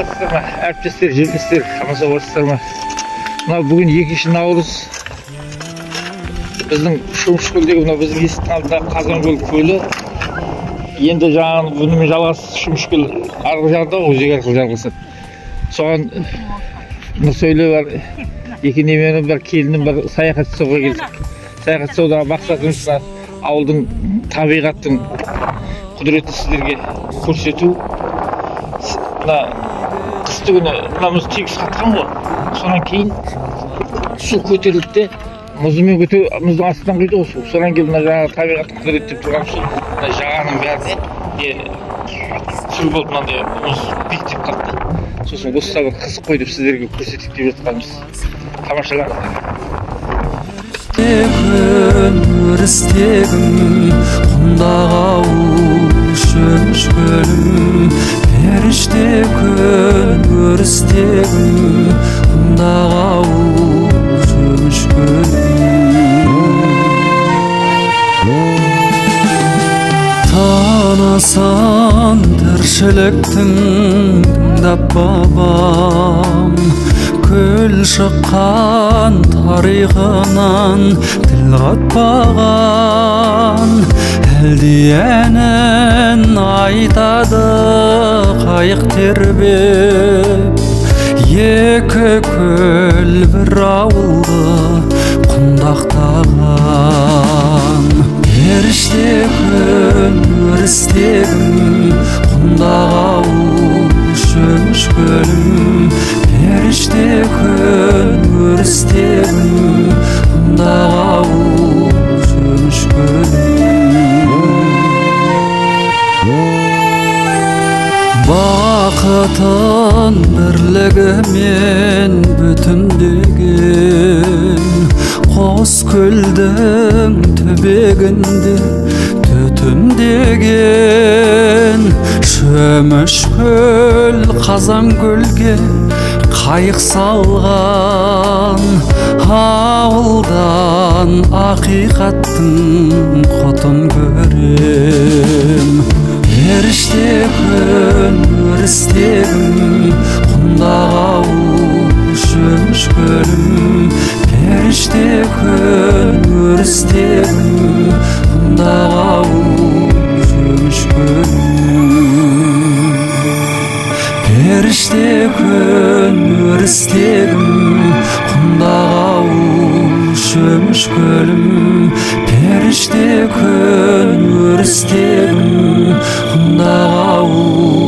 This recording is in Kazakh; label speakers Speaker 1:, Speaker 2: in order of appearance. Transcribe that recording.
Speaker 1: саламатсыздар ма, әріптестер, жерлестер, аман боласыздар ма? Мына бүгін 2 наурыз. Біздің Шөмішкөлдегі мына біздің есіктің алдындағы Қазанкөл көлі. Енді жаңағы бұнымен жалғасы Шөмішкөл арғы жағында өзек арқылы жалғасады. Соған мына сөйлеу бар, екі неменің бар, келінім бар, саяхат жасауға келдік. Саяхат жасаудағы мақсатымыз ауылдың, табиғаттың құдіретті сіздерге көрсету. Мына қысты күні мынамыз тегіс қатқан ғой. Содан кейін су көтерілді де, мұздың астынан құйды ғой су. Содан кейін мына жаңағы табиғатты құдіреттеп тұрған су, мына жағаның бәріне сүр болып мынандай мұз биіктеп қалды. Сосын осыда бір қызық қой деп сіздерге көрсетейік деп жатқанымыз. Тамашалаңыздар.
Speaker 2: Өрістегім құндақ ауыл Шөмішкөлім, періште күн өрістегім құндақ ауыл Шөмішкөлім. Танасан тіршіліктің тыңдап бабам, көл шыққан тарихынан тіл қатпаған, әлде әнін айтады қайық тербеп. Екі көл бір ауылды құндақтаған, періште күн өрістегім құндақ ауыл Шөмішкөлім, періште күн өрістегім құндақ ауыл Шөмішкөлім. Бақытын бірлігімен бүтіндеген, қос көлдің түбегінде түтіндеген, Шөмішкөл Қазанкөлге қайық салған, ауылдан ақиқаттың құтын көрем. Періште күн өрістегім құндақ ауыл Шөмішкөлім, періште күн өрістегім құндақ ауыл Шөмішкөлім. Періште күн өрістегім құндақ ауыл Шөмішкөлім, періште күн өрістегім құндақ ауыл